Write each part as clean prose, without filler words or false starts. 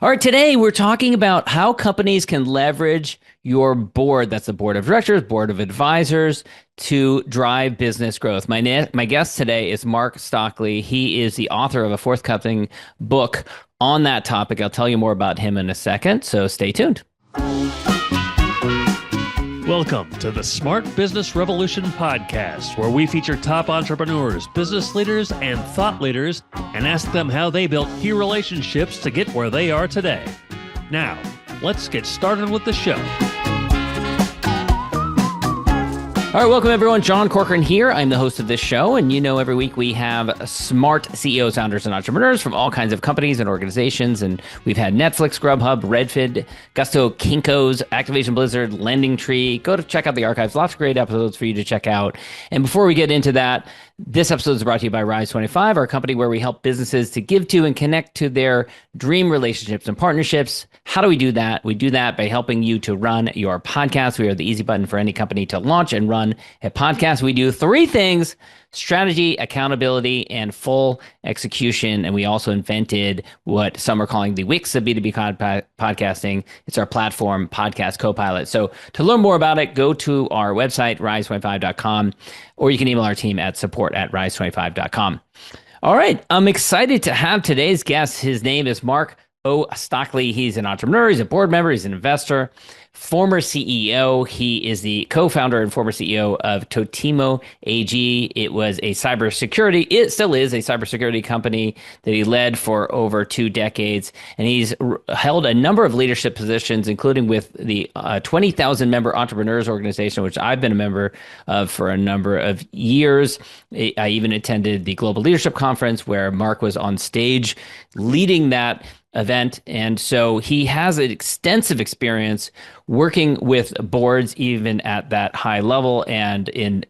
All right, today we're talking about how companies can leverage your board, that's the board of directors, board of advisors, to drive business growth. My guest today is Marc Stöckli. He is the author of a forthcoming book on that topic. I'll tell you more about him in a second, so stay tuned. Welcome to the Smart Business Revolution podcast, where we feature top entrepreneurs, business leaders, and thought leaders and ask them how they built key relationships to get where they are today. Now, let's get started with the show. All right, welcome everyone. John Corcoran here. I'm the host of this show, and you know every week we have smart CEOs, founders, and entrepreneurs from all kinds of companies and organizations, and we've had Netflix, Grubhub, Redfin, Gusto, Kinko's, Activation Blizzard, Lending Tree. Go to check out the archives. Lots of great episodes for you to check out. And before we get into that, this episode is brought to you by Rise 25, our company where we help businesses to give to and connect to their dream relationships and partnerships. How do we do that? We do that by helping you to run your podcast. We are the easy button for any company to launch and run a podcast. We do three things: strategy, accountability, and full execution. And we also invented what some are calling the Wix of B2B podcasting. It's our platform, Podcast Copilot. So to learn more about it, go to our website, rise25.com, or you can email our team at support@rise25.com. All right. I'm excited to have today's guest. His name is Marc Stöckli. He's an entrepreneur. He's a board member. He's an investor, former CEO. He is the co-founder and former CEO of Totemo AG. It was a cybersecurity, it still is a cybersecurity company that he led for over 2 decades. And he's held a number of leadership positions, including with the 20,000 member entrepreneurs organization, which I've been a member of for a number of years. I even attended the Global Leadership Conference where Marc was on stage leading that event. And so he has an extensive experience working with boards, even at that high level, and in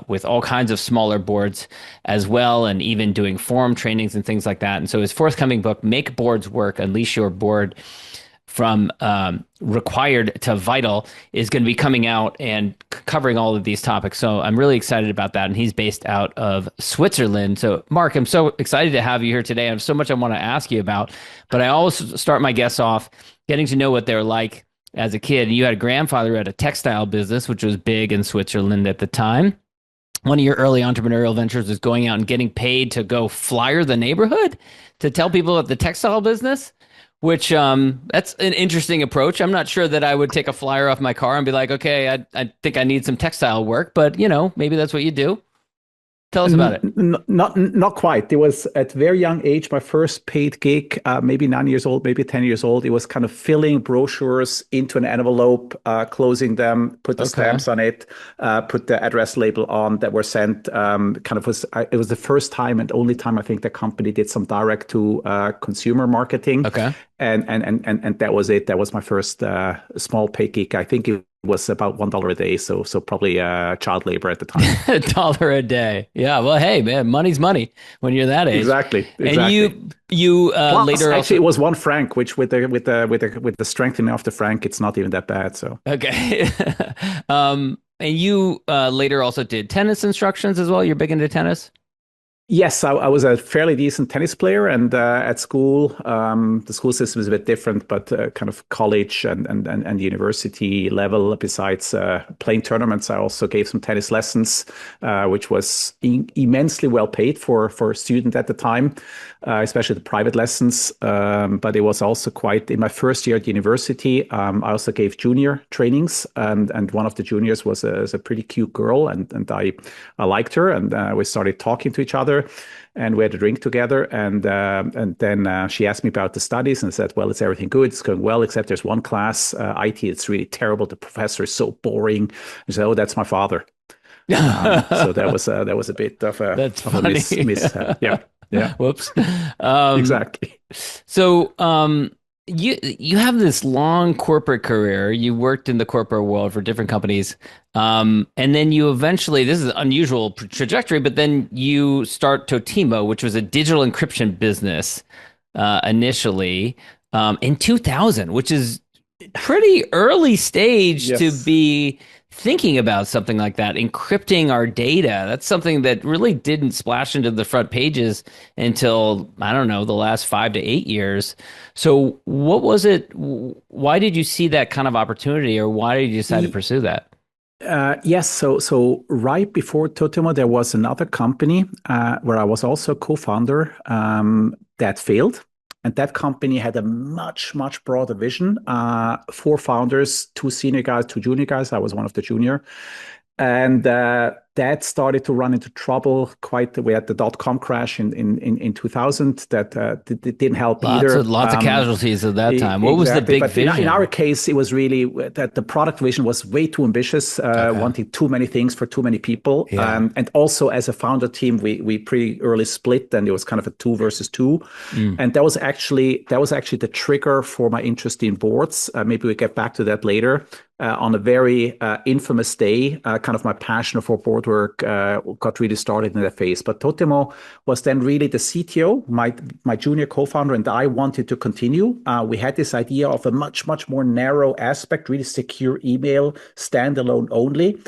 with all kinds of smaller boards as well, and even doing forum trainings and things like that. And so his forthcoming book, Make Boards Work, Unleash Your Board from Required to Vital, is going to be coming out and covering all of these topics. So I'm really excited about that. And he's based out of Switzerland. So Marc, I'm so excited to have you here today. I have so much I want to ask you about, but I always start my guests off getting to know what they're like as a kid. You had a grandfather who had a textile business, which was big in Switzerland at the time. One of your early entrepreneurial ventures was going out and getting paid to go flyer the neighborhood to tell people about the textile business, which that's an interesting approach. I'm not sure that I would take a flyer off my car and be like, okay, I think I need some textile work, but maybe that's what you do. Tell us about it. Not quite. It was at a very young age, my first paid gig, maybe 9 years old, maybe 10 years old. It was kind of filling brochures into an envelope, closing them, put the stamps on it, put the address label on that were sent. It was the first time and only time I think the company did some direct to consumer marketing. Okay. And that was it. That was my first small paid gig. I think it was about $1 a day, so probably child labor at the time. $1 a day, yeah. Well, hey, man, money's money when you're that age. Exactly. And you Plus, later actually also... it was 1 franc, which with the strengthening of the franc, it's not even that bad. So okay. And you later also did tennis instructions as well. You're big into tennis. Yes, I was a fairly decent tennis player, and at school, the school system is a bit different, but kind of college and university level. Besides playing tournaments, I also gave some tennis lessons, which was immensely well paid for a student at the time, especially the private lessons. But it was also quite, in my first year at university, I also gave junior trainings, and one of the juniors was a pretty cute girl, and I liked her, and we started talking to each other. And we had a drink together, and then she asked me about the studies, and I said, "Well, it's everything good. It's going well, except there's one class, IT. It's really terrible. The professor is so boring." She said, "Oh, that's my father." So that was a bit of a mishap. Yeah. Whoops. Exactly. So you have this long corporate career. You worked in the corporate world for different companies. And then you eventually, this is an unusual trajectory, but then you start Totemo, which was a digital encryption business initially in 2000, which is pretty early stage to be thinking about something like that, encrypting our data. That's something that really didn't splash into the front pages until, I don't know, the last 5 to 8 years. So what was it? Why did you see that kind of opportunity, or why did you decide to E- pursue that? Yes, so right before Totemo, there was another company where I was also a co-founder that failed. And that company had a much broader vision. Four founders, two senior guys, two junior guys. I was one of the junior. And that started to run into trouble quite. We had the dot-com crash in 2000 that didn't help either. Lots of casualties at that time. What was the Exactly. big But in our vision? case, it was really that the product vision was way too ambitious, Okay. wanting too many things for too many people. Yeah. And also as a founder team, we pretty early split, and it was kind of a two versus two. Mm. And that was actually the trigger for my interest in boards. Maybe we get back to that later. On a very infamous day, kind of my passion for board work got really started in that phase. But Totemo was then really the CTO, my junior co-founder, and I wanted to continue. We had this idea of a much more narrow aspect, really secure email, standalone only.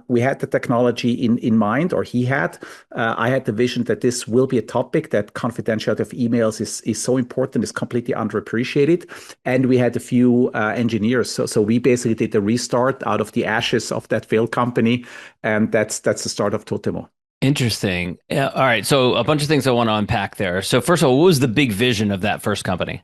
We had the technology in mind, or he had. I had the vision that this will be a topic, that confidentiality of emails is so important, is completely underappreciated. And we had a few engineers. So we basically did the restart out of the ashes of that failed company. And that's the start of Totemo. Interesting. Yeah, all right. So a bunch of things I want to unpack there. So first of all, what was the big vision of that first company?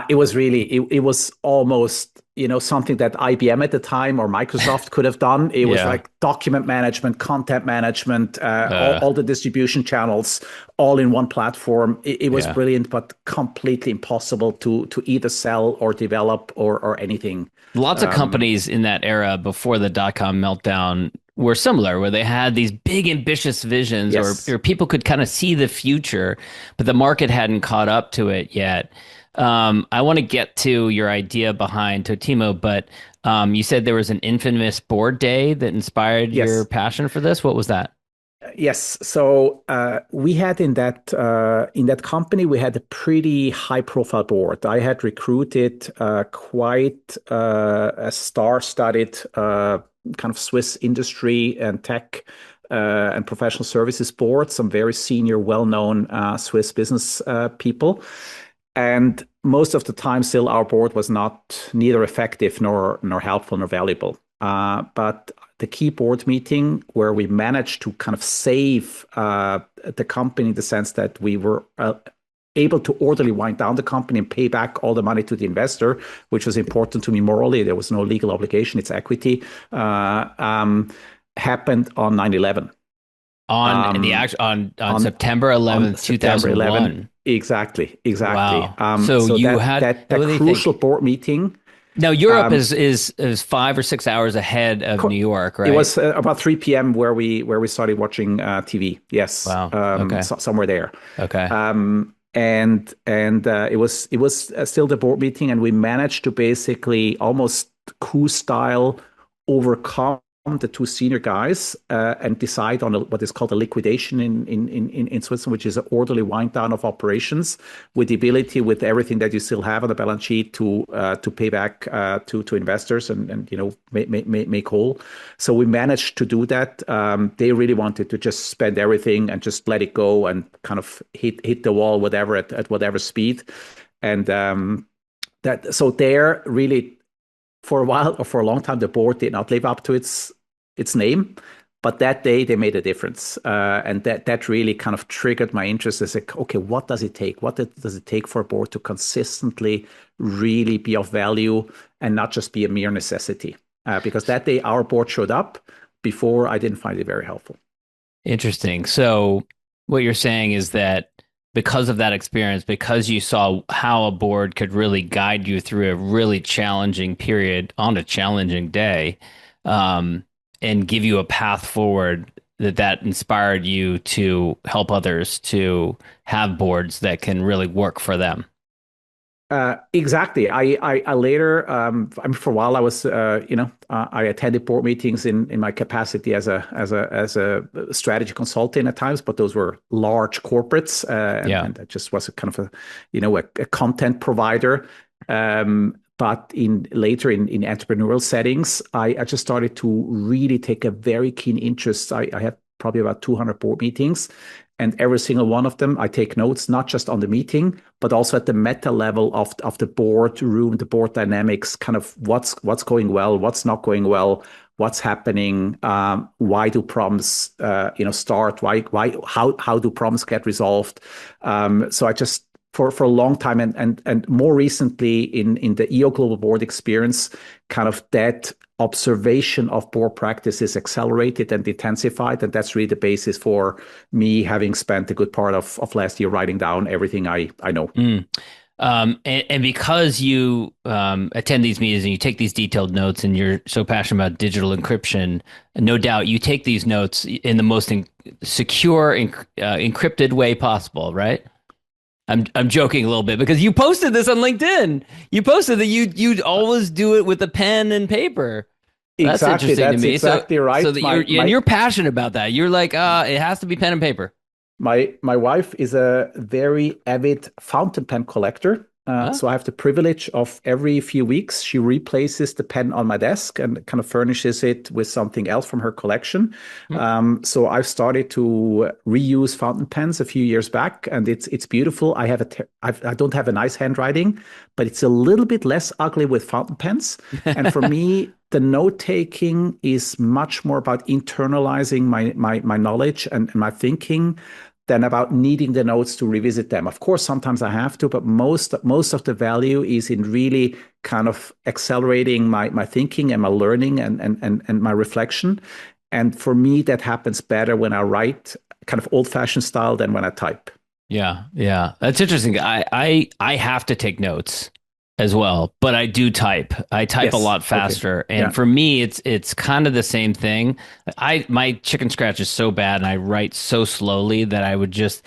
It was almost, something that IBM at the time or Microsoft could have done. It was Yeah. like document management, content management, all, Uh, all the distribution channels, all in one platform. It was yeah. brilliant, but completely impossible to either sell or develop or anything. Lots of Um, companies in that era before the dot-com meltdown were similar, where they had these big ambitious visions, yes. or people could kind of see the future, but the market hadn't caught up to it yet. I want to get to your idea behind Totemo, but you said there was an infamous board day that inspired your Yes. passion for this. What was that? Yes. So we had in that company we had a pretty high profile board. I had recruited quite a star-studded kind of Swiss industry and tech and professional services board. Some very senior, well-known Swiss business people. And most of the time, still, our board was not neither effective nor helpful nor valuable. But the key board meeting where we managed to kind of save the company in the sense that we were able to orderly wind down the company and pay back all the money to the investor, which was important to me morally. There was no legal obligation; it's equity. Happened on 9/11. On the Um, act on on September on 11th, September 11. 2001. Exactly. Wow. So So you that had, that what that do they crucial think? board meeting, Now Europe um, is 5 or 6 hours ahead of New York, it right? was about 3 p.m. where we started watching TV. Yes, Wow. Okay. somewhere there. Okay. And it was still the board meeting, and we managed to basically almost coup style overcome the two senior guys and decide on what is called a liquidation in Switzerland, which is an orderly wind down of operations with the ability, with everything that you still have on the balance sheet, to pay back to investors and make whole. So we managed to do that. They really wanted to just spend everything and just let it go and kind of hit the wall, whatever at whatever speed. And that so there really for a while or for a long time, the board did not live up to its name. But that day they made a difference, and that really kind of triggered my interest. As like, okay, what does it take? What does it take for a board to consistently really be of value and not just be a mere necessity? Because that day our board showed up. Before, I didn't find it very helpful. Interesting. So what you're saying is that because of that experience, because you saw how a board could really guide you through a really challenging period on a challenging day, um, and give you a path forward, that inspired you to help others to have boards that can really work for them. Exactly. I later, I mean, for a while, I was, I attended board meetings in my capacity as a strategy consultant at times, but those were large corporates, Yeah. and that just was a kind of a content provider. But later in entrepreneurial settings, I just started to really take a very keen interest. I have probably about 200 board meetings, and every single one of them, I take notes, not just on the meeting, but also at the meta level of the boardroom, the board dynamics, kind of what's going well, what's not going well, what's happening, why do problems start, how do problems get resolved. So I just for a long time and more recently in the EO Global Board experience, kind of that observation of board practices accelerated and intensified. And that's really the basis for me having spent a good part of last year writing down everything I know. And because you attend these meetings and you take these detailed notes and you're so passionate about digital encryption, no doubt you take these notes in the most secure, encrypted way possible, right? I'm joking a little bit because you posted this on LinkedIn. You posted that you'd always do it with a pen and paper. That's Exactly, interesting to me. Exactly right. So that you're passionate about that. You're like, it has to be pen and paper. My wife is a very avid fountain pen collector. So I have the privilege of every few weeks, she replaces the pen on my desk and kind of furnishes it with something else from her collection. So I've started to reuse fountain pens a few years back, and it's beautiful. I don't have a nice handwriting, but it's a little bit less ugly with fountain pens. And for me, the note taking is much more about internalizing my knowledge and my thinking than about needing the notes to revisit them. Of course, sometimes I have to, but most of the value is in really kind of accelerating my thinking and my learning and my reflection. And for me, that happens better when I write kind of old-fashioned style than when I type. Yeah, that's interesting. I have to take notes as well, but I do type. I type a lot faster, and for me, it's kind of the same thing. My chicken scratch is so bad, and I write so slowly that I would just.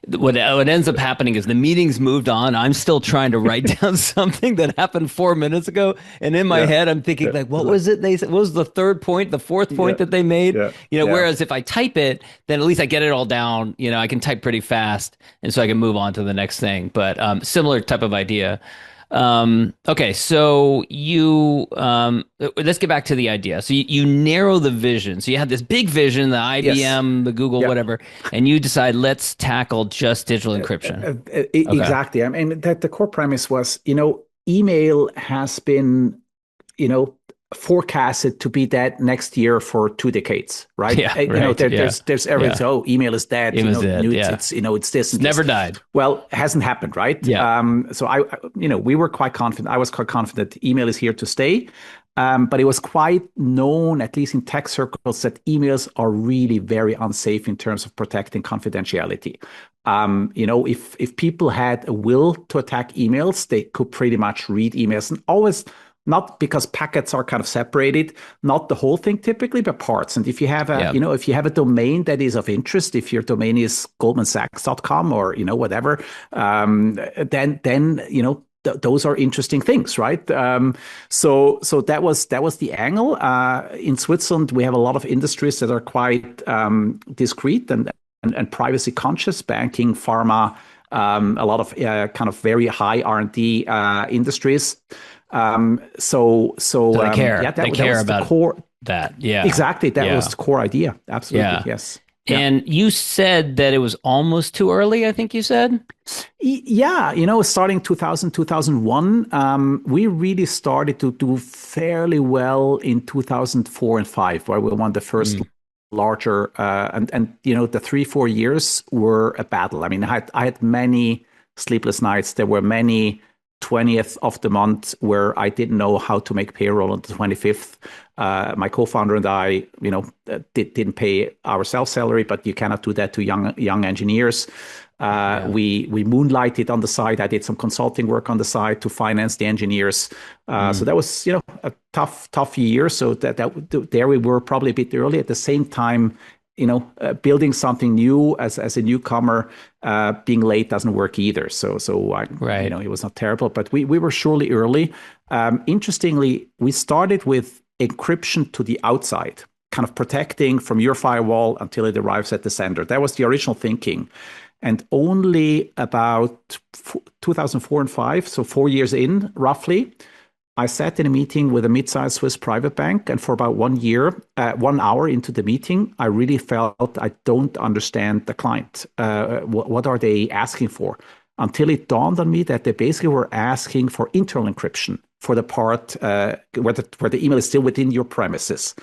What ends up happening is the meeting's moved on. I'm still trying to write down something that happened 4 minutes ago, and in my head, I'm thinking like, what was it they said? What was the third point, the fourth point that they made? Whereas if I type it, then at least I get it all down. I can type pretty fast, and so I can move on to the next thing. But similar type of idea. Okay, so let's get back to the idea. So you narrow the vision. So you had this big vision, the IBM, the Google, whatever, and you decide let's tackle just digital encryption. Exactly. I mean, that the core premise was, email has been, forecasted to be dead next year for 2 decades, right? There's everything. Oh, email is dead. It's this. It's never died. Well, it hasn't happened, right? So we were quite confident. I was quite confident that email is here to stay. But it was quite known, at least in tech circles, that emails are really very unsafe in terms of protecting confidentiality. If people had a will to attack emails, they could pretty much read emails, and always. Not because packets are kind of separated, not the whole thing typically, but parts. And if you have if you have a domain that is of interest, if your domain is goldmansachs.com or whatever, then those are interesting things, right? So that was the angle. In Switzerland, we have a lot of industries that are quite discreet and privacy conscious, banking, pharma, a lot of kind of very high R&D industries. So they care. Yeah, they care about the core. That. Yeah, exactly. That was the core idea. Absolutely. Yeah. Yes. And you said that it was almost too early, I think you said? Yeah. Starting 2000, 2001, we really started to do fairly well in 2004 and 5, where we won the first larger, and the 3-4 years were a battle. I mean, I had many sleepless nights. There were many 20th of the month where I didn't know how to make payroll on the 25th. My co-founder and I, didn't pay ourselves salary, but you cannot do that to young engineers. We moonlighted on the side. I did some consulting work on the side to finance the engineers. So that was, a tough year. So there we were probably a bit early. At the same time, building something new as a newcomer, being late doesn't work either. So it was not terrible, but we were surely early. Interestingly, we started with encryption to the outside, kind of protecting from your firewall until it arrives at the sender. That was the original thinking. And only about 2004 and 5, so 4 years in, roughly, I sat in a meeting with a mid-sized Swiss private bank, and for about 1 year, 1 hour into the meeting, I really felt I don't understand the client. What are they asking for? Until it dawned on me that they basically were asking for internal encryption for the part where the email is still within your premises.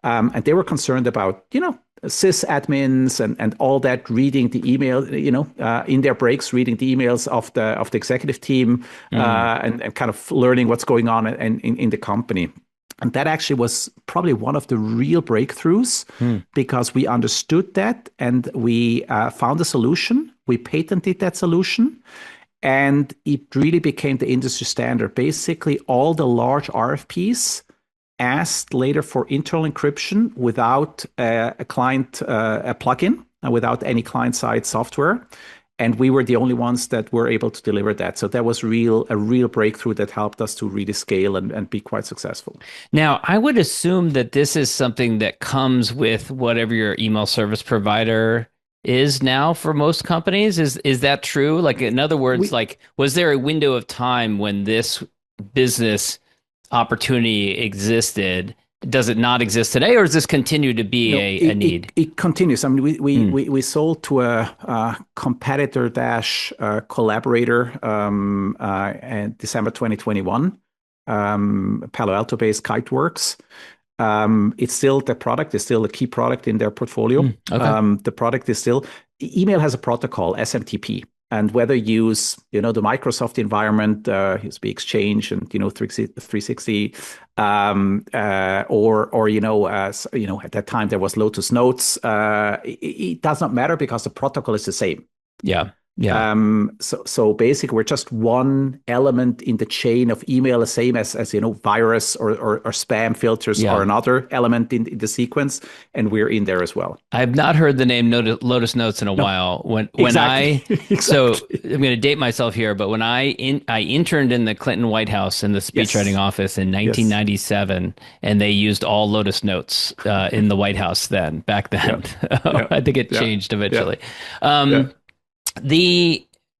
And they were concerned about, sysadmins and all that, reading the email, in their breaks, reading the emails of the executive team, and kind of learning what's going on in the company. And that actually was probably one of the real breakthroughs because we understood that and we found a solution. We patented that solution. And it really became the industry standard. Basically, all the large RFPs asked later for internal encryption without a client, a plugin, and without any client-side software. And we were the only ones that were able to deliver that. So that was a real breakthrough that helped us to really scale and be quite successful. Now, I would assume that this is something that comes with whatever your email service provider is now for most companies. Is that true? Like, in other words, was there a window of time when this business opportunity existed? Does it not exist today, or does this continue to be a need? It continues. I mean, we sold to a competitor collaborator in December 2021, Palo Alto-based Kiteworks. It's still the product is still a key product in their portfolio. The product is still, email has a protocol, SMTP. And whether you use, the Microsoft environment, USB Exchange and, 360, or at that time there was Lotus Notes. It does not matter because the protocol is the same. Yeah. So basically, we're just one element in the chain of email, the same as virus or spam filters are another element in the sequence, and we're in there as well. I've not heard the name Lotus Notes in a while. When Exactly. So I'm going to date myself here, but when I interned in the Clinton White House in the speechwriting office in 1997, and they used all Lotus Notes in the White House back then. I think it changed eventually.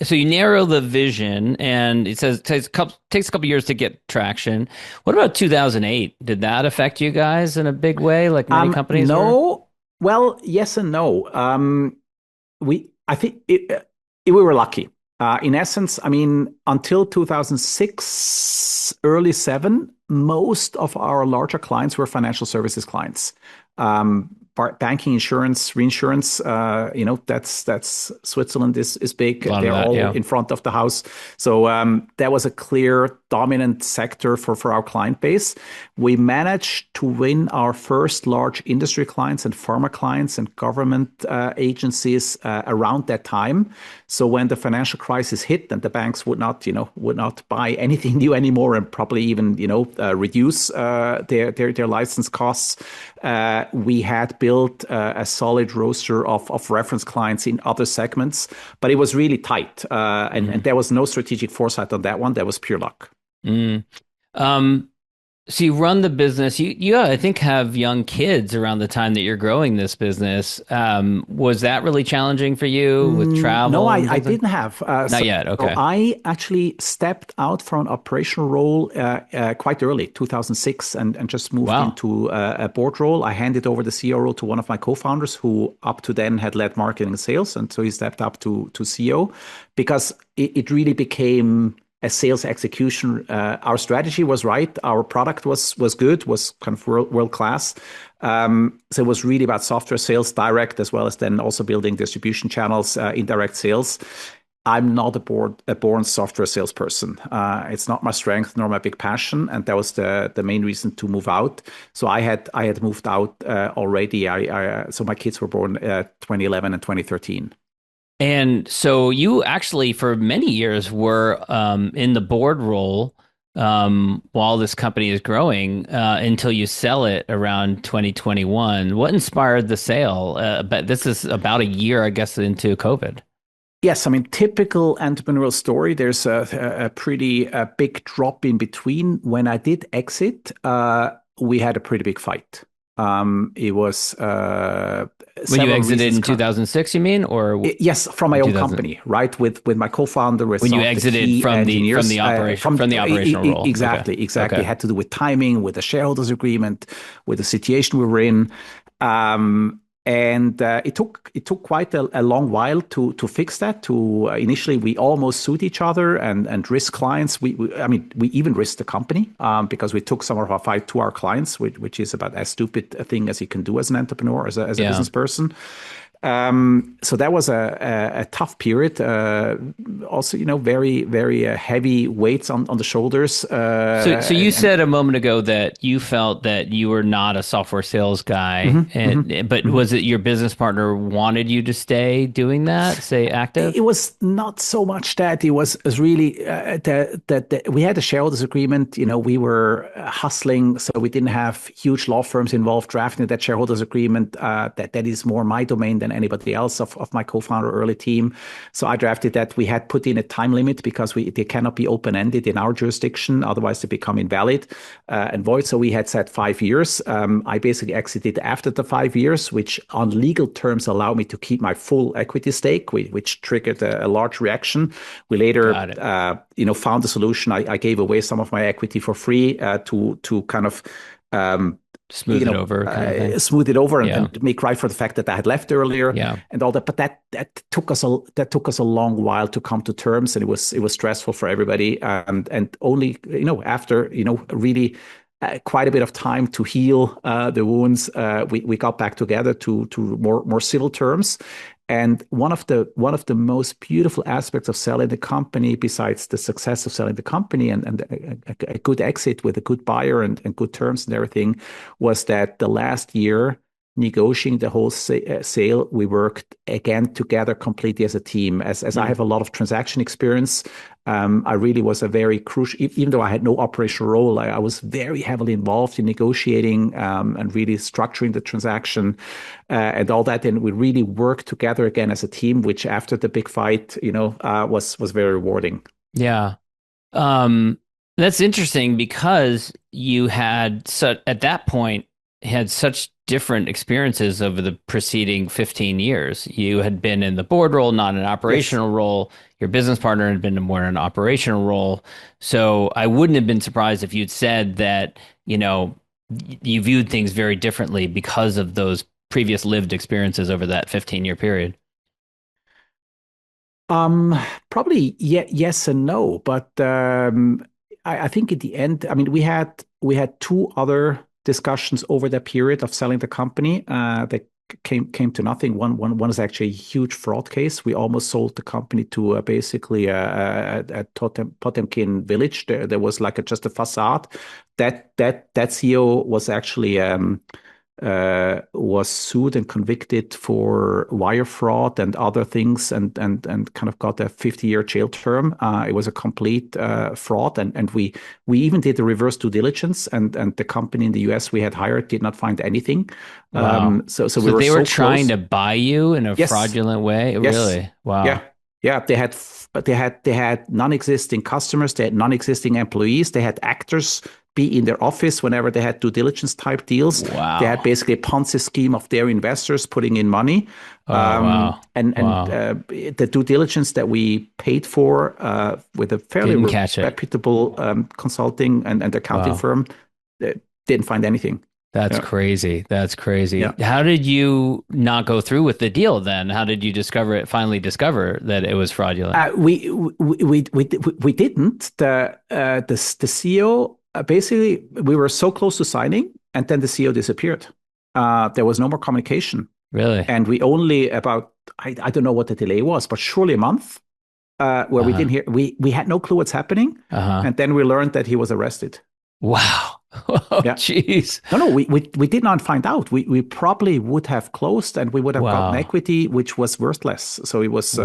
So you narrow the vision, and it says takes a couple years to get traction. What about 2008? Did that affect you guys in a big way, like many companies? No. Well, yes and no. I think we were lucky. In essence, I mean, until 2006, early 7, most of our larger clients were financial services clients. Banking, insurance, reinsurance, that's Switzerland is big. They're all in front of the house. So that was a clear dominant sector for our client base. We managed to win our first large industry clients and pharma clients and government agencies around that time. So when the financial crisis hit and the banks would not buy anything new anymore and probably even reduce their license costs, we had built a solid roster of reference clients in other segments, but it was really tight, and there was no strategic foresight on that one. That was pure luck. So you run the business. You I think have young kids around the time that you're growing this business. Was that really challenging for you with travel? No, I didn't have. Not yet. Okay. So I actually stepped out from an operational role quite early, 2006, and just moved into a board role. I handed over the CEO role to one of my co-founders who up to then had led marketing and sales. And so he stepped up to CEO because it really became a sales execution. Our strategy was right. Our product was good, was kind of world class. So it was really about software sales, direct, as well as then also building distribution channels, indirect sales. I'm not a born software salesperson. It's not my strength nor my big passion, and that was the main reason to move out. So I had moved out already. So my kids were born 2011 and 2013. And so you actually, for many years, were in the board role while this company is growing until you sell it around 2021. What inspired the sale? But this is about a year, I guess, into COVID. Yes, I mean, typical entrepreneurial story. There's a pretty big drop in between. When I did exit, we had a pretty big fight. It was When you several exited reasons. in 2006, you mean, or Yes, from my in own 2000? company, right? With my co-founder, with When some you of the exited key from engineers, the operation from the operational role? Okay. exactly. It Okay. had to do with timing, with the shareholders agreement, with the situation we were in. And it took quite a long while to fix that. To initially we almost sued each other and risk clients. I mean we even risked the company because we took some of our fight to our clients, which is about as stupid a thing as you can do as an entrepreneur, as a Yeah. business person. So that was a tough period. Also, very, very heavy weights on the shoulders. So you said a moment ago that you felt that you were not a software sales guy, Mhm, mhm, but mhm. was it your business partner wanted you to stay doing that, stay active? It was not so much that. It was really that we had a shareholders agreement. We were hustling, so we didn't have huge law firms involved drafting that shareholders agreement. That is more my domain than anybody else of my co-founder early team. So I drafted that. We had put in a time limit because they cannot be open-ended in our jurisdiction, otherwise they become invalid and void. So we had set 5 years. I basically exited after the 5 years, which on legal terms allowed me to keep my full equity stake, which triggered a large reaction. We later, Got it. found a solution. I gave away some of my equity for free to kind of um, Smooth it over kind of thing. smooth it over Yeah. and make right for the fact that I had left earlier Yeah. and all that. But that took us a long while to come to terms, and it was stressful for everybody. And only after really quite a bit of time to heal the wounds, we got back together to more civil terms. And one of the most beautiful aspects of selling the company, besides the success of selling the company and a good exit with a good buyer and good terms and everything, was that the last year negotiating the whole sale, we worked again together completely as a team. As I Mm. have a lot of transaction experience, I really was a very crucial, even though I had no operational role, I was very heavily involved in negotiating and really structuring the transaction and all that. And we really worked together again as a team, which after the big fight, was very rewarding. Yeah. Um, that's interesting because you had at that point had such different experiences over the preceding 15 years. You had been in the board role, not an Yes. operational role. Your business partner had been more in an operational role. So I wouldn't have been surprised if you'd said that, you viewed things very differently because of those previous lived experiences over that 15-year period. Um, Probably yes and no, but I think at the end, I mean, we had two other discussions over that period of selling the company that came to nothing. One is actually a huge fraud case. We almost sold the company to basically a Potemkin village. There was like just a facade. That CEO was actually was sued and convicted for wire fraud and other things, and kind of got a 50-year jail term. It was a complete fraud, and we even did the reverse due diligence, and the company in the US we had hired did not find anything. Wow. So we So were they were so trying close. to buy you in a Yes, fraudulent way? yes, Really? Wow. yeah, yeah. They had non-existing customers. They had non-existing employees. They had actors be in their office whenever they had due diligence type deals. They had Wow. basically a Ponzi scheme of their investors putting in money. Oh, wow. And Wow. the due diligence that we paid for with a fairly Didn't catch it. reputable consulting and accounting Wow. firm didn't find anything. That's Yeah, crazy. That's crazy. yeah. How did you not go through with the deal then? How did you finally discover that it was fraudulent? We didn't. The CEO basically, we were so close to signing, and then the CEO disappeared. There was no more communication, Really? and we only about I don't know what the delay was, but surely a month where we Uh-huh. didn't hear. We had no clue what's happening, Uh-huh. and then we learned that he was arrested. Wow. Oh, Yeah. jeez. No, we did not find out. We probably would have closed, and we would have gotten Wow. equity, which was worthless. So it was, I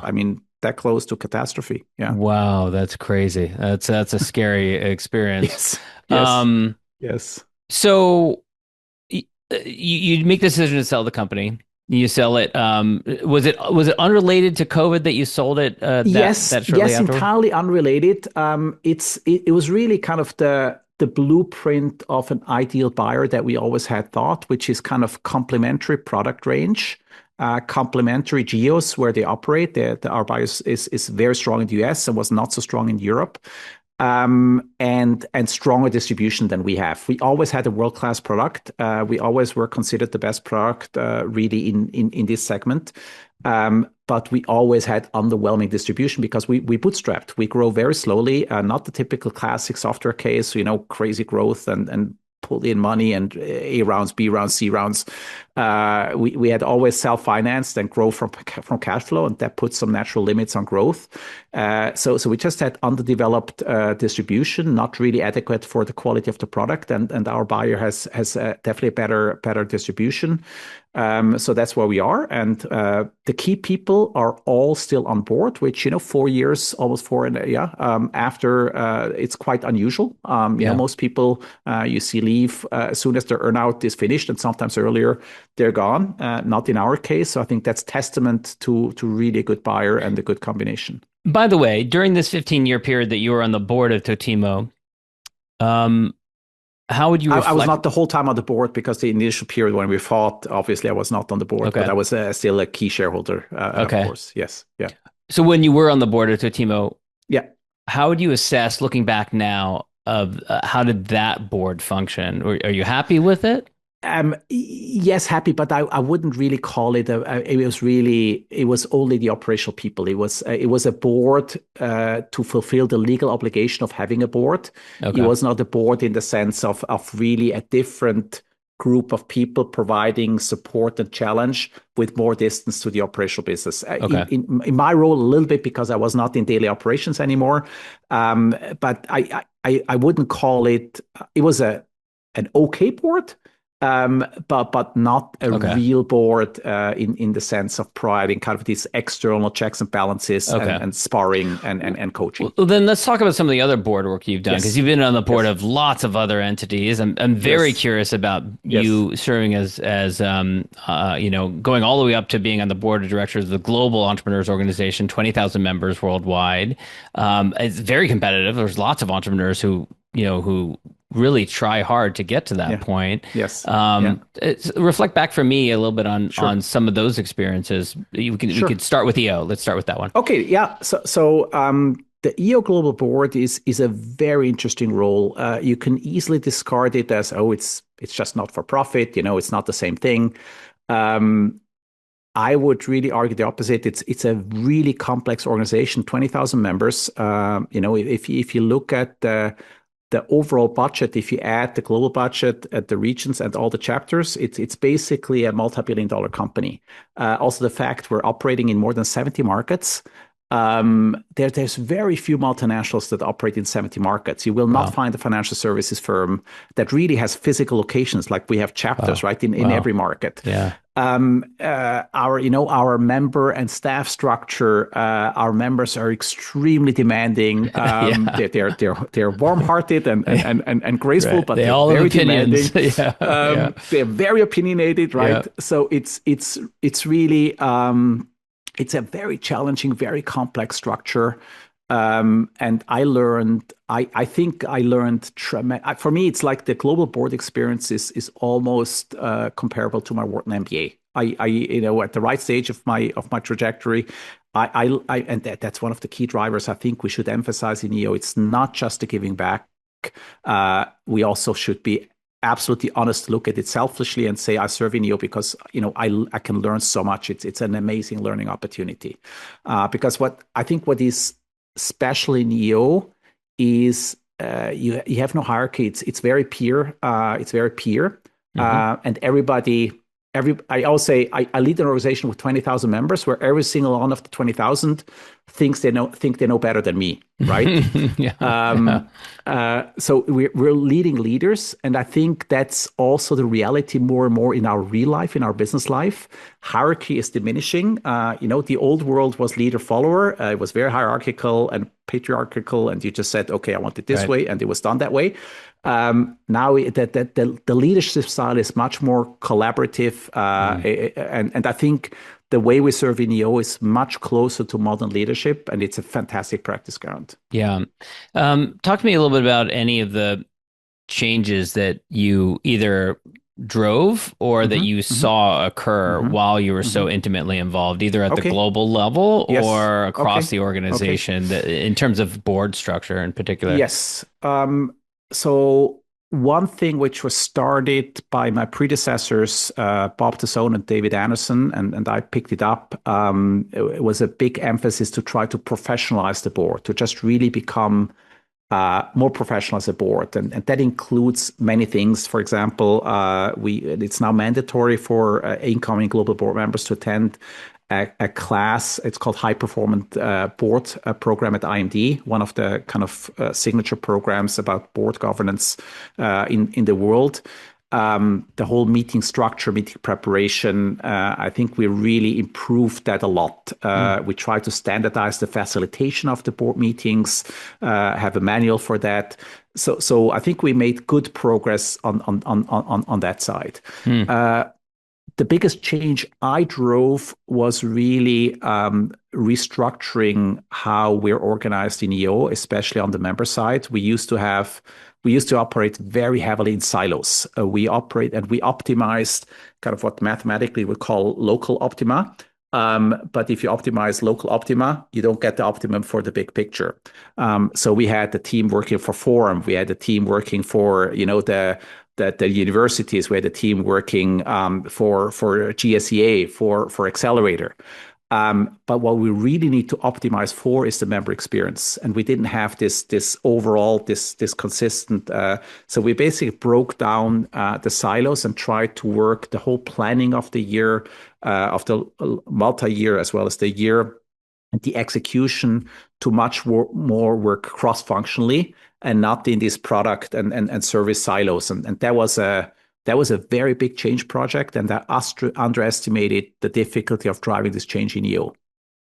Wow. mean, that close to catastrophe. Yeah. Wow, that's crazy. That's a scary experience. Yes. Yes. Um, Yes. so you make the decision to sell the company. You sell it. Was it unrelated to COVID that you sold it that Yes. shortly Yes. afterward? Entirely unrelated. It was really kind of the blueprint of an ideal buyer that we always had thought, which is kind of complementary product range, complementary geos where they operate. Our buyer is very strong in the US and was not so strong in Europe. And stronger distribution than we have. We always had a world-class product. We always were considered the best product really in this segment. But we always had underwhelming distribution because we bootstrapped. We grow very slowly, not the typical classic software case, crazy growth and pull in money and A rounds, B rounds, C rounds. We had always self-financed and grow from cash flow, and that puts some natural limits on growth. So we just had underdeveloped distribution, not really adequate for the quality of the product, and our buyer has definitely better distribution. So that's where we are, and the key people are all still on board, which 4 years, almost four, and after it's quite unusual. Most people you see leave as soon as their earnout is finished, and sometimes earlier they're gone. Not in our case. So I think that's testament to really a good buyer and a good combination. By the way, during this 15-year period that you were on the board of Totemo, how would you reflect? I was not the whole time on the board because the initial period when we fought, obviously I was not on the board, but I was still a key shareholder, of course. Yes. Yeah. So when you were on the board of Totemo, how would you assess, looking back now, of how did that board function? Are you happy with it? Yes, happy, but I wouldn't really call it it was only the operational people. It was a board to fulfill the legal obligation of having a board. It was not a board in the sense of really a different group of people providing support and challenge with more distance to the operational business. In my role, a little bit because I was not in daily operations anymore. But I wouldn't call it. It was an okay board. But not a real board in the sense of providing kind of these external checks and balances and sparring and coaching. Well, then let's talk about some of the other board work you've done, because you've been on the board of lots of other entities. I'm very curious about you serving as going all the way up to being on the board of directors of the Global Entrepreneurs Organization, 20,000 members worldwide. It's very competitive. There's lots of entrepreneurs who really try hard to get to that point. Yes. Reflect back for me a little bit on some of those experiences. We could start with EO. Let's start with that one. Okay. Yeah. So the EO Global Board is a very interesting role. You can easily discard it as, it's just not for profit. It's not the same thing. I would really argue the opposite. It's a really complex organization, 20,000 members. If you look at the overall budget, if you add the global budget at the regions and all the chapters, it's basically a multi-billion-dollar company. Also, the fact we're operating in more than 70 markets. There's very few multinationals that operate in 70 markets. You will not find a financial services firm that really has physical locations like we have chapters, right, in every market. Yeah. Our member and staff structure, our members are extremely demanding. They're warm-hearted and graceful, but they're very demanding. They're very opinionated, right? So it's really it's a very challenging, very complex structure. And I think I learned for me, it's like the global board experience is almost comparable to my Wharton MBA. At the right stage of my trajectory, and that's one of the key drivers I think we should emphasize in EO. It's not just the giving back. We also should be absolutely honest, look at it selfishly and say, I serve in EO because, I can learn so much. It's an amazing learning opportunity. Because what is special in EO is you have no hierarchy. It's very peer. And everybody. I always say I lead an organization with 20,000 members where every single one of the 20,000 think they know better than me, right? So we're leading leaders, and I think that's also the reality more and more in our real life, in our business life. Hierarchy is diminishing. The old world was leader follower. It was very hierarchical and patriarchal, and you just said, okay, I want it this way, and it was done that way. Now the leadership style is much more collaborative, and I think the way we serve in EO is much closer to modern leadership, and it's a fantastic practice ground. Yeah. Talk to me a little bit about any of the changes that you either drove or that Hmm. you Hmm. saw occur Hmm. while you were Hmm. so intimately involved, either at the Okay. global level Yes. or across Okay. the Okay. organization, in terms of board structure in particular? Yes. So one thing which was started by my predecessors, Bob Tassone and David Anderson, and I picked it up. It was a big emphasis to try to professionalize the board, to just really become more professional as a board, and that includes many things. For example, it's now mandatory for incoming global board members to attend a class. It's called High Performance Board program at IMD, one of the kind of signature programs about board governance in the world. The whole meeting structure, meeting preparation, I think we really improved that a lot. We try to standardize the facilitation of the board meetings, have a manual for that. So I think we made good progress on that side. Mm. The biggest change I drove was really restructuring how we're organized in EO, especially on the member side. We used to operate very heavily in silos. We optimized kind of what mathematically we call local optima. But if you optimize local optima, you don't get the optimum for the big picture. So we had the team working for Forum. We had the team working for, the universities. We had a team working for GSEA, for Accelerator. But what we really need to optimize for is the member experience, and we didn't have this overall this consistent. So we basically broke down the silos and tried to work the whole planning of the year, of the multi-year as well as the year, and the execution to much more work cross-functionally and not in these product and service silos. And that was a very big change project, and that underestimated the difficulty of driving this change in EO.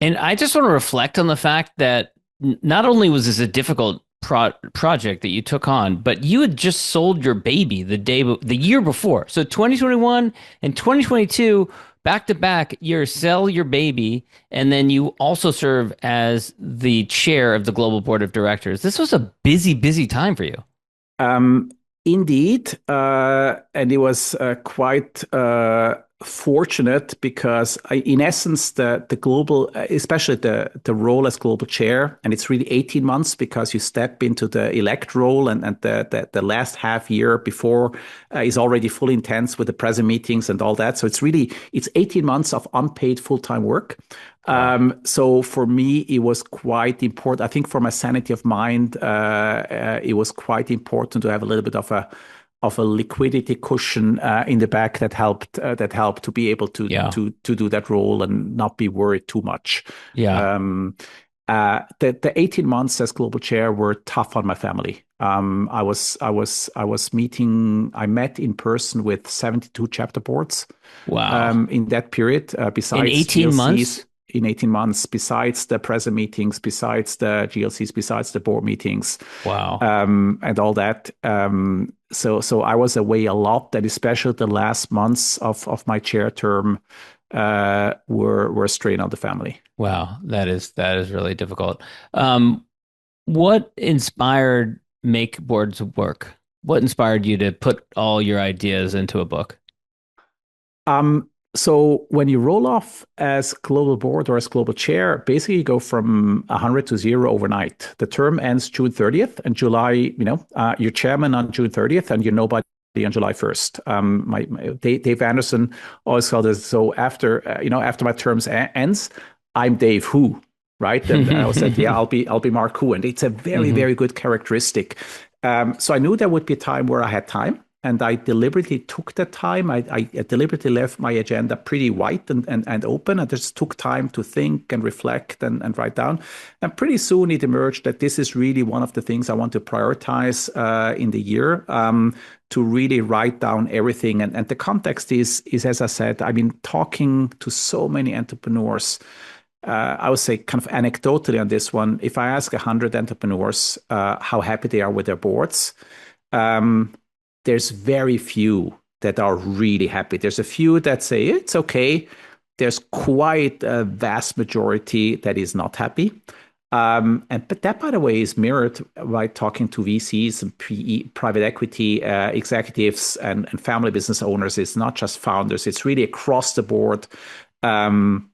And I just want to reflect on the fact that not only was this a difficult project that you took on, but you had just sold your baby the year before. So 2021 and 2022, back to back, you sell your baby, and then you also serve as the chair of the global board of directors. This was a busy, busy time for you. Um, Indeed, and it was quite fortunate because in essence, the global, especially the role as global chair, and it's really 18 months because you step into the elect role, and the last half year before is already fully intense with the present meetings and all that. So it's 18 months of unpaid full-time work. Wow. So for me, it was quite important. I think for my sanity of mind, it was quite important to have a little bit of a liquidity cushion in the back that helped to be able to Yeah. to do that role and not be worried too much. Yeah. The 18 months as global chair were tough on my family. I met in person with 72 chapter boards Wow. in that period, In besides 18 GLCs months? in 18 months, besides the present meetings, besides the GLCs, besides the board meetings, Wow. and all that. So I was away a lot, and especially the last months of my chair term were a strain on the family. Wow. That is really difficult. Um, what inspired Make Boards Work? What inspired you to put all your ideas into a book? So when you roll off as global board or as global chair, basically you go from 100 to zero overnight. The term ends June 30th, and you're chairman on June 30th, and you're nobody on July 1st. Dave Anderson always called it, so after my terms ends, I'm Dave Who, right? And I always said, yeah, I'll be Mark Who, and it's a very, Hmm. very good characteristic. So I knew there would be a time where I had time. And I deliberately took that time. I deliberately left my agenda pretty white and open. I just took time to think and reflect and write down. And pretty soon it emerged that this is really one of the things I want to prioritize in the year, to really write down everything. And the context is, as I said, I've been talking to so many entrepreneurs. I would say kind of anecdotally on this one, if I ask 100 entrepreneurs how happy they are with their boards, there's very few that are really happy. There's a few that say it's okay. There's quite a vast majority that is not happy. But that, by the way, is mirrored by talking to VCs and private equity executives and family business owners. It's not just founders; it's really across the board. And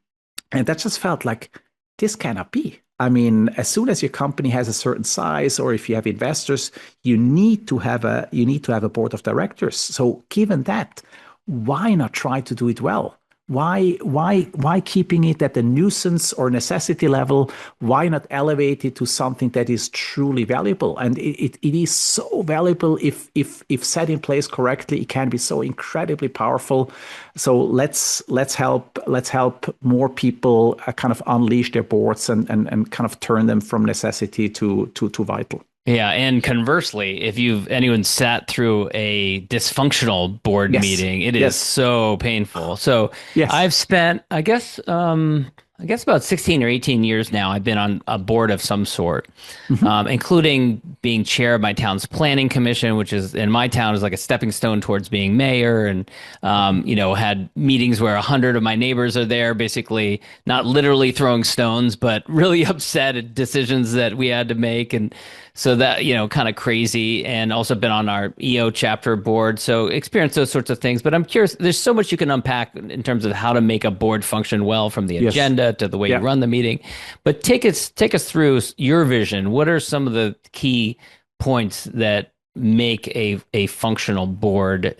that just felt like this cannot be. I mean, as soon as your company has a certain size, or if you have investors, you need to have a board of directors. So, given that, why not try to do it well? Why keeping it at the nuisance or necessity level? Why not elevate it to something that is truly valuable? And it is so valuable if set in place correctly. It can be so incredibly powerful. So let's help more people kind of unleash their boards and kind of turn them from necessity to vital. Yeah, and conversely, if anyone sat through a dysfunctional board meeting, it is so painful. So I've spent, I guess about 16 or 18 years now, I've been on a board of some sort, including being chair of my town's planning commission, which is in my town is like a stepping stone towards being mayor, and had meetings where 100 of my neighbors are there, basically not literally throwing stones, but really upset at decisions that we had to make. And so that, kind of crazy, and also been on our EO chapter board. So experienced those sorts of things. But I'm curious, there's so much you can unpack in terms of how to make a board function well, from the agenda to the way you run the meeting. But take us through your vision. What are some of the key points that make a functional board,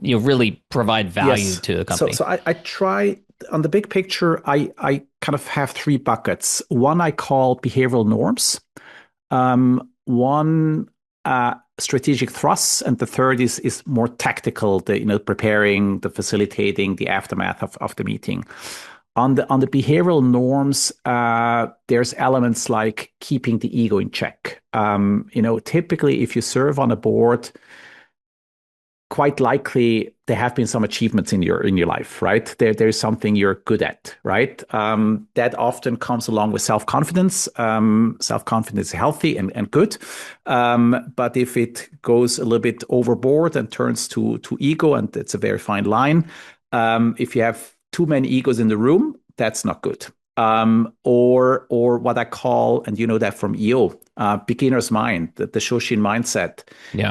really provide value to the company? So I try, on the big picture, I kind of have three buckets. One I call behavioral norms. One strategic thrusts, and the third is more tactical, the preparing, the facilitating, the aftermath of the meeting. On the behavioral norms, there's elements like keeping the ego in check. Typically, if you serve on a board, quite likely there have been some achievements in your life, right? There's something you're good at, right? That often comes along with self-confidence. Self-confidence is healthy and good. But if it goes a little bit overboard and turns to ego, and it's a very fine line, if you have too many egos in the room, that's not good. Or what I call, and you know that from EO, beginner's mind, the Shoshin mindset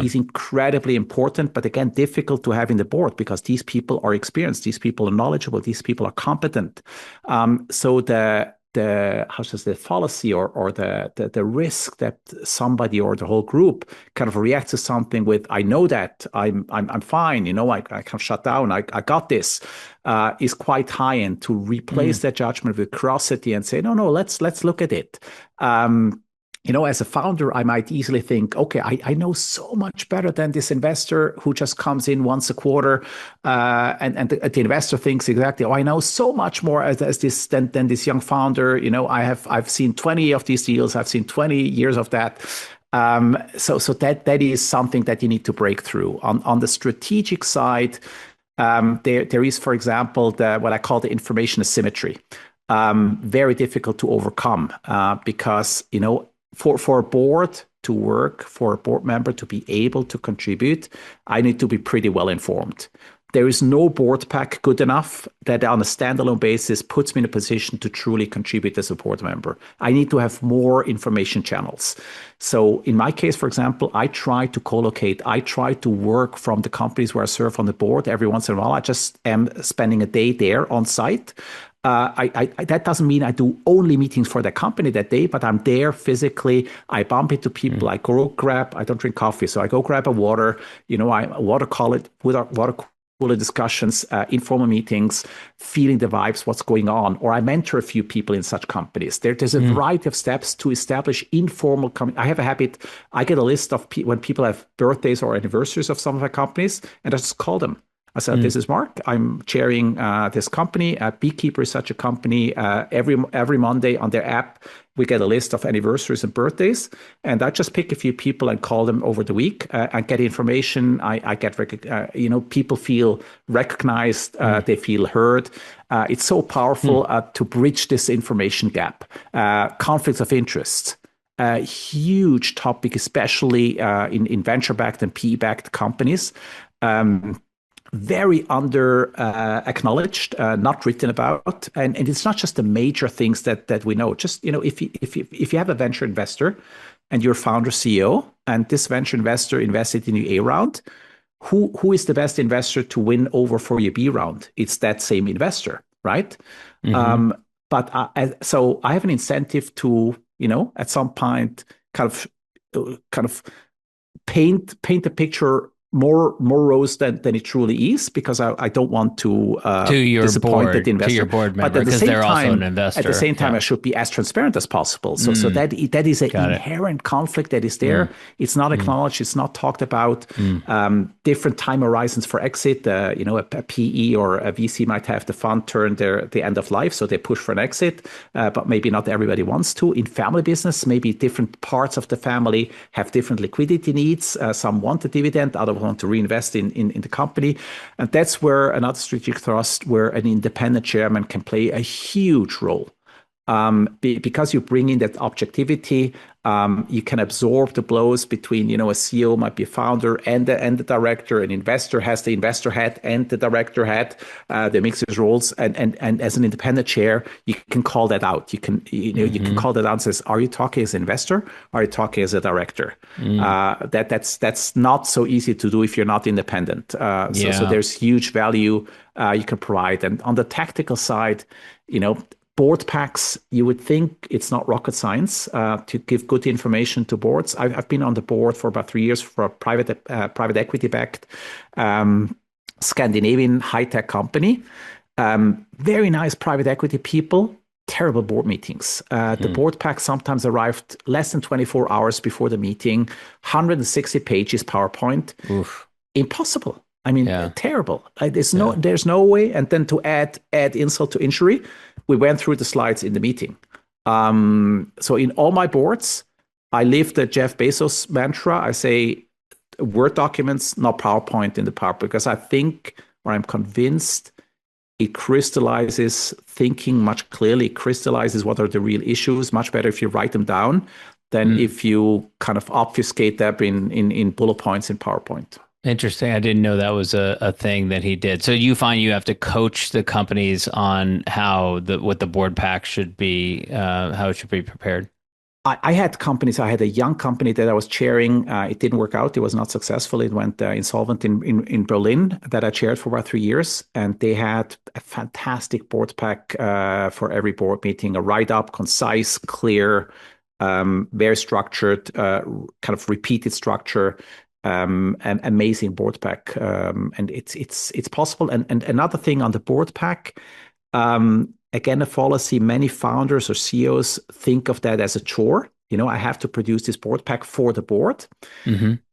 is incredibly important, but again, difficult to have in the board because these people are experienced, these people are knowledgeable, these people are competent. So the fallacy or the risk that somebody or the whole group kind of reacts to something with, I know that I'm fine, I can shut down, I got this, is quite high. And to replace that judgment with curiosity and say, no, let's look at it. As a founder, I might easily think, okay, I know so much better than this investor who just comes in once a quarter, and the investor thinks exactly, I know so much more as this than this young founder. I've seen 20 of these deals, I've seen 20 years of that. So that is something that you need to break through. On the strategic side, there is, for example, what I call the information asymmetry. Very difficult to overcome because for a board to work, for a board member to be able to contribute, I need to be pretty well informed. There is no board pack good enough that on a standalone basis puts me in a position to truly contribute as a board member. I need to have more information channels. So in my case, for example, I try to co-locate. I try to work from the companies where I serve on the board. Every once in a while, I just am spending a day there on site. That doesn't mean I do only meetings for the company that day, but I'm there physically. I bump into people. I don't drink coffee, so I go grab a water. Water cooler discussions, informal meetings, feeling the vibes, what's going on. Or I mentor a few people in such companies. There's a variety of steps to establish informal. I have a habit. I get a list of when people have birthdays or anniversaries of some of my companies, and I just call them. I said, this is Mark. I'm chairing this company. Beekeeper is such a company. Every Monday on their app, we get a list of anniversaries and birthdays. And I just pick a few people and call them over the week and get information. I get, people feel recognized. They feel heard. It's so powerful to bridge this information gap. Conflicts of interest. A huge topic, especially in venture-backed and PE-backed companies. very under acknowledged, not written about, and it's not just the major things that we know. Just if you have a venture investor and you're founder CEO, and this venture investor invested in your A round, who is the best investor to win over for your B round? It's that same investor, right? Mm-hmm. So I have an incentive to at some point kind of paint a picture more rose than it truly is, because I don't want to disappoint the To investor. your board But member, because they're also an investor. I should be as transparent as possible. So that is an Got it. inherent conflict that is there. It's not acknowledged. It's not talked about. Different time horizons for exit. A PE or a VC might have the fund turn the end of life, so they push for an exit. But maybe not everybody wants to. In family business, maybe different parts of the family have different liquidity needs. Some want a dividend, others want to reinvest in the company. And that's where another strategic thrust, where an independent chairman can play a huge role. Because you bring in that objectivity, you can absorb the blows between, a CEO might be a founder and the director. An investor has the investor hat and the director hat. They mix these roles, and as an independent chair, you can call that out. You can you can call that out and says, are you talking as an investor? Are you talking as a director? That's not so easy to do if you're not independent. So there's huge value you can provide. And on the tactical side, board packs, you would think it's not rocket science to give good information to boards. I've been on the board for about 3 years for a private equity-backed Scandinavian high-tech company. Very nice private equity people, terrible board meetings. The board pack sometimes arrived less than 24 hours before the meeting, 160 pages PowerPoint. Oof. Impossible. I mean, terrible. There's no way. And then to add insult to injury, we went through the slides in the meeting. So in all my boards, I live the Jeff Bezos mantra. I say Word documents, not PowerPoint in the PowerPoint, because I think, or I'm convinced, it crystallizes thinking much clearly. It crystallizes what are the real issues. Much better if you write them down than if you kind of obfuscate them in bullet points in PowerPoint. Interesting. I didn't know that was a thing that he did. So you find you have to coach the companies on what the board pack should be, how it should be prepared. I had companies. I had a young company that I was chairing. It didn't work out. It was not successful. It went insolvent in Berlin, that I chaired for about 3 years. And they had a fantastic board pack for every board meeting, a write-up, concise, clear, very structured, kind of repeated structure. An amazing board pack, and it's possible. And another thing on the board pack, again, a fallacy. Many founders or CEOs think of that as a chore. I have to produce this board pack for the board.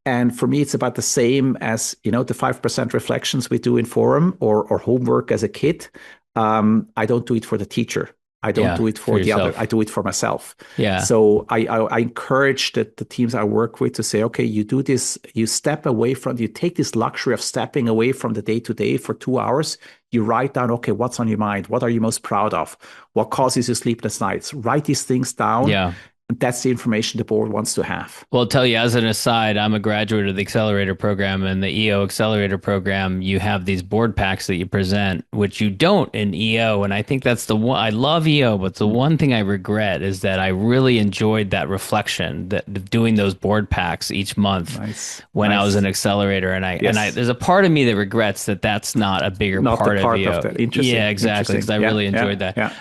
And for me, it's about the same as the 5% reflections we do in forum or homework as a kid. I don't do it for the teacher. I don't do it for the other. I do it for myself. Yeah. So I encourage the teams I work with to say, okay, you do this, you take this luxury of stepping away from the day-to-day for 2 hours. You write down, okay, what's on your mind? What are you most proud of? What causes you sleepless nights? Write these things down. Yeah. That's the information the board wants to have. Well, I'll tell you, as an aside, I'm a graduate of the Accelerator program, and the EO Accelerator program, you have these board packs that you present, which you don't in EO. And I think that's the one. I love EO, but the one thing I regret is that I really enjoyed that reflection, that doing those board packs each month when I was an Accelerator. And there's a part of me that regrets that that's not a bigger part of EO. Interesting. Yeah, exactly. Because I really enjoyed that. Yeah.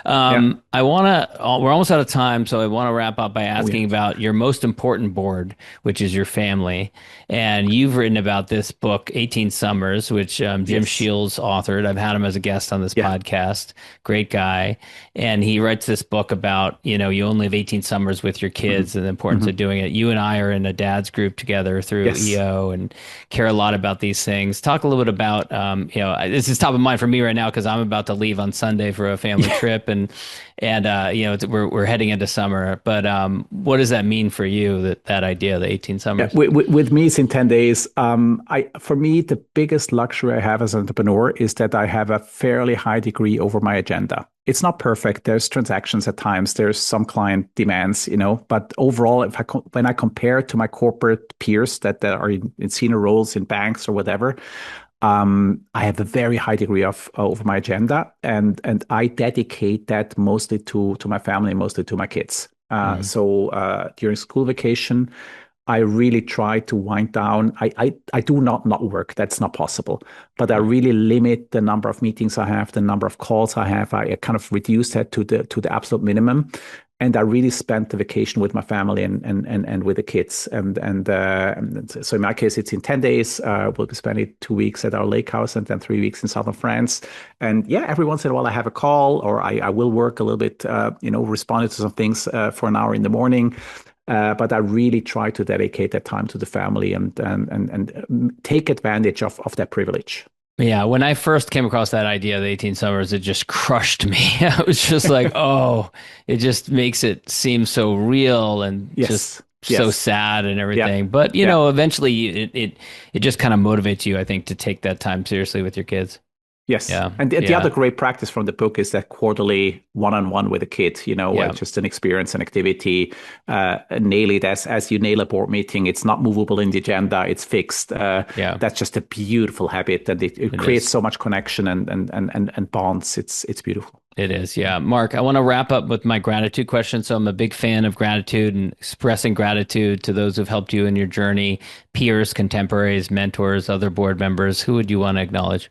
We're almost out of time, so I want to wrap up by asking about your most important board, which is your family. And you've written about this book, 18 Summers, which Jim Shields authored. I've had him as a guest on this podcast. Great guy. And he writes this book about, you only have 18 summers with your kids and the importance of doing it. You and I are in a dad's group together through EO and care a lot about these things. Talk a little bit about, this is top of mind for me right now because I'm about to leave on Sunday for a family trip. And we're heading into summer. But what does that mean for you, that idea, the 18 summers? Yeah, with me, it's in 10 days. For me, the biggest luxury I have as an entrepreneur is that I have a fairly high degree over my agenda. It's not perfect. There's transactions at times. There's some client demands, but overall, when I compare to my corporate peers that are in senior roles in banks or whatever, I have a very high degree of over my agenda, and I dedicate that mostly to my family, mostly to my kids. So during school vacation, I really try to wind down. I do not work. That's not possible. But I really limit the number of meetings I have, the number of calls I have. I kind of reduce that to the absolute minimum. And I really spent the vacation with my family and with the kids. And so in my case, it's in 10 days. We'll be spending 2 weeks at our lake house and then 3 weeks in southern France. And yeah, every once in a while I have a call, or I will work a little bit, responding to some things for an hour in the morning. But I really try to dedicate that time to the family and take advantage of that privilege. Yeah, when I first came across that idea of the 18 summers, it just crushed me. I was just like, oh, it just makes it seem so real and just so sad and everything. But, eventually it just kind of motivates you, I think, to take that time seriously with your kids. Yes. Yeah. And the other great practice from the book is that quarterly one-on-one with a kid, just an experience, an activity, nail it as you nail a board meeting. It's not movable in the agenda. It's fixed. That's just a beautiful habit, and it creates so much connection and bonds. It's beautiful. It is. Yeah. Marc, I want to wrap up with my gratitude question. So I'm a big fan of gratitude and expressing gratitude to those who've helped you in your journey, peers, contemporaries, mentors, other board members. Who would you want to acknowledge?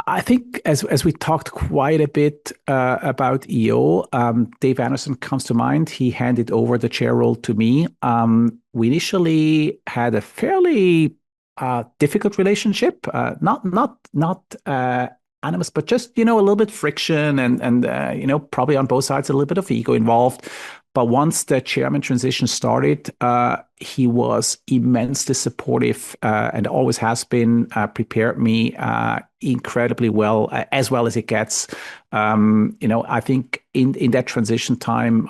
I think as we talked quite a bit about EO, Dave Anderson comes to mind. He handed over the chair role to me. We initially had a fairly difficult relationship, not animus, but just a little bit friction and probably on both sides a little bit of ego involved. But once the chairman transition started, he was immensely supportive and always has been, prepared me incredibly well as it gets. I think in that transition time,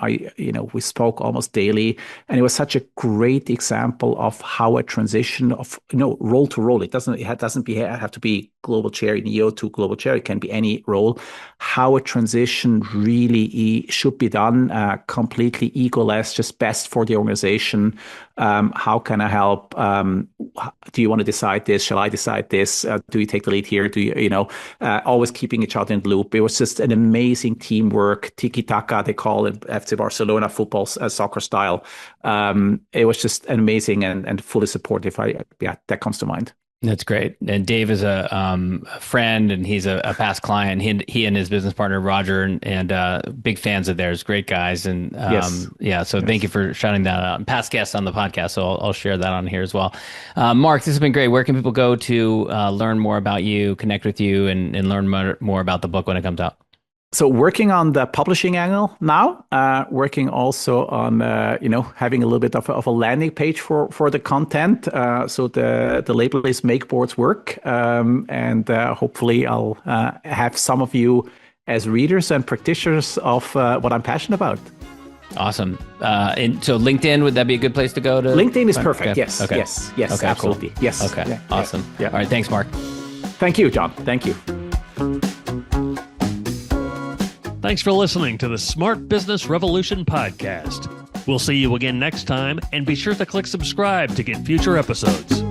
we spoke almost daily, and it was such a great example of how a transition of role to role. It doesn't have to be global chair in EO to global chair. It can be any role. How a transition really should be done, completely egoless, just best for the organization. How can I help? Do you want to decide this? Shall I decide this? Do you take the lead here? Do you, always keeping each other in the loop. It was just an amazing teamwork, tiki-taka, they call it, FC Barcelona football, soccer style. It was just amazing and fully supportive. That comes to mind. That's great. And Dave is a friend, and he's a past client. He and his business partner, Roger, and big fans of theirs, great guys. And so thank you for shouting that out. Past guests on the podcast, so I'll share that on here as well. Marc, this has been great. Where can people go to learn more about you, connect with you, and learn more about the book when it comes out? So working on the publishing angle now, working also on, having a little bit of a landing page for the content. So the label is Make Boards Work. And hopefully I'll have some of you as readers and practitioners of what I'm passionate about. Awesome. And so LinkedIn, would that be a good place to go to? LinkedIn is perfect. Okay. Yes. Okay. Yes. Okay, Absolutely. Cool. Yes. Okay. Yeah. Awesome. Yeah. All right. Thanks, Marc. Thank you, John. Thank you. Thanks for listening to the Smart Business Revolution podcast. We'll see you again next time, and be sure to click subscribe to get future episodes.